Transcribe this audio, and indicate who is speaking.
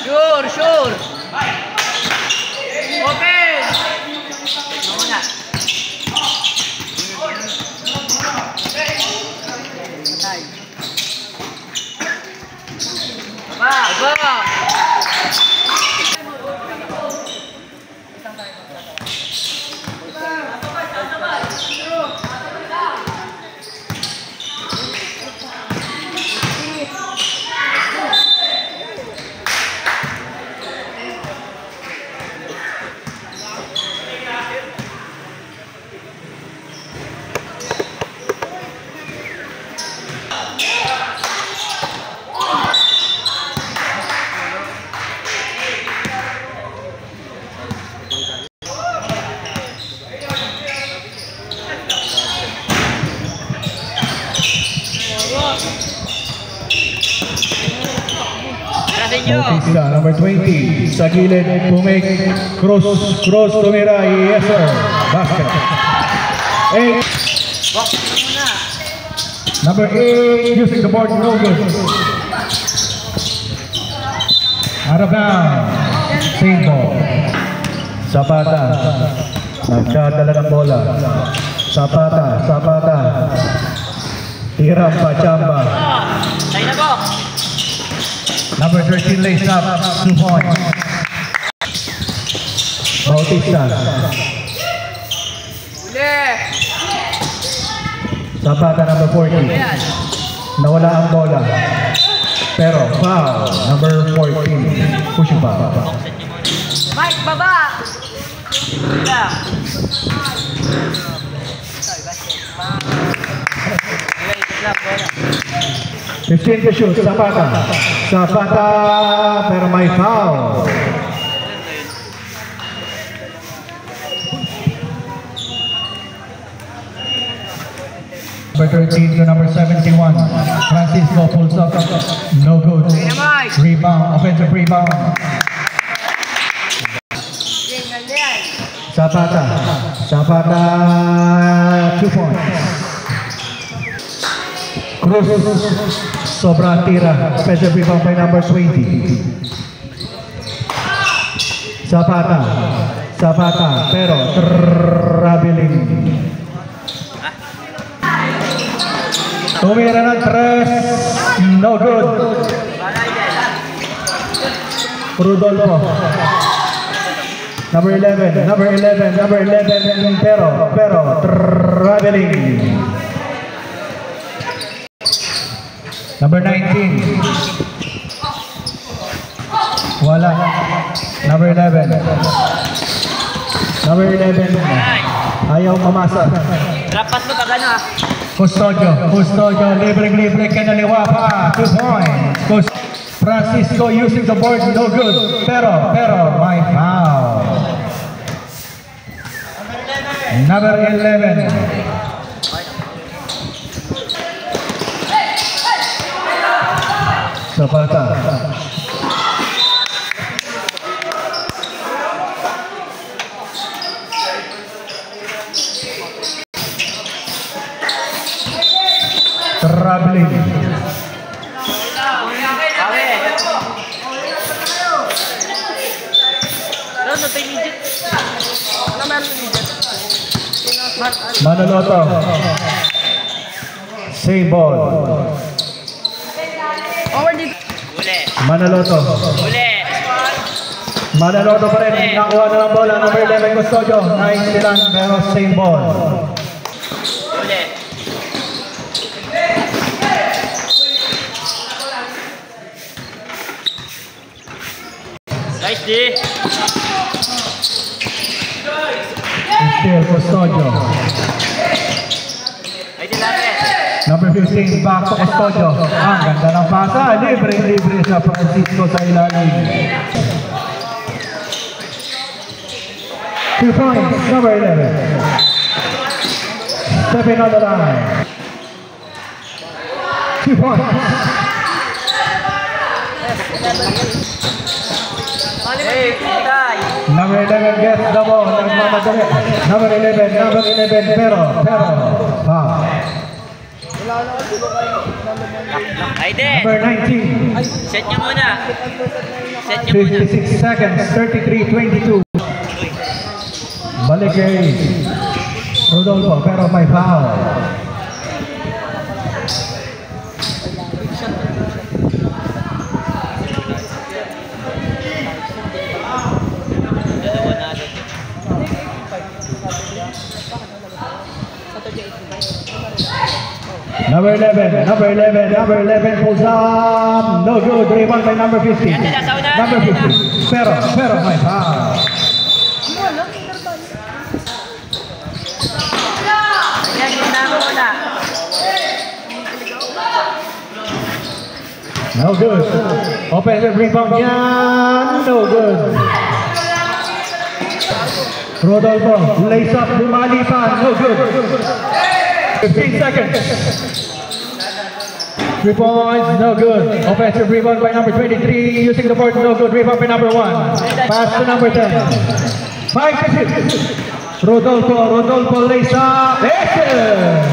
Speaker 1: Sure, sure. Open. Muna. Aba.
Speaker 2: Bautista, number 20, sa gilid, pumik, cross, tumira, yes sir, basket. 8, number 8, using the board, no good. Out of bounds, same ball. Zapata, nagkadala ng bola. Zapata, tiram pa, chamba.
Speaker 1: Tayo na po.
Speaker 2: Number 13 lays up, 2 points. Bautista. Zapata, number 40. Nawala ang bola. Pero foul, number 14. Pushing foul.
Speaker 1: Mike, baba!
Speaker 2: 15 to shoot, Zapata, pero may foul. Number 13 to number 71, Francisco pulls up, no good. Rebound, offensive rebound. Zapata, 2 points. Cruz, sobrang tira, offensive rebound by number 20. Zapata, pero traveling. Tumira ng 3, no good. Rudolfo, number 11, pero traveling. Number 19. Wala. Number 11. Ayaw mamasa.
Speaker 1: Rapat mo pag ano
Speaker 2: Custodio, libre kanaliwa pa. 2 points. Francisco using the board, no good. Pero may foul. Number 11. Zapata. Traveling. Manaloto. Same ball. Manaloto pa rin. Nakuha na ng bola. Number 11 Custodio. 9 lang pero same ball.
Speaker 1: Nice D.
Speaker 2: Still Custodio. Number 15 back to Custodio. Ang ganda ng pasa. Libre sa Francisco sa ilalim. 2 points, number 11. Stepping on the line. 2 points. Number 11 gets the ball. Number 11 pero foul.
Speaker 1: Aiden!
Speaker 2: Number 19.
Speaker 1: Set niyo muna. Set niyo muna.
Speaker 2: 56 seconds, 33-22. Balik kay Rodolfo, pero may foul. Number 11 pulls up, no good, rebound by number 50. Number 50, pero may foul.
Speaker 1: Yan, gina mo muna.
Speaker 2: No good. Offensive rebound yan, no good. Rodolfo, lace up, bumali pa, no good. 15 seconds. 3 points, no good. Offensive rebound by number 23, using the board, no good. Rebound by number 1. Pass to number 10. 5 seconds. Rodolfo lace up. Excellent.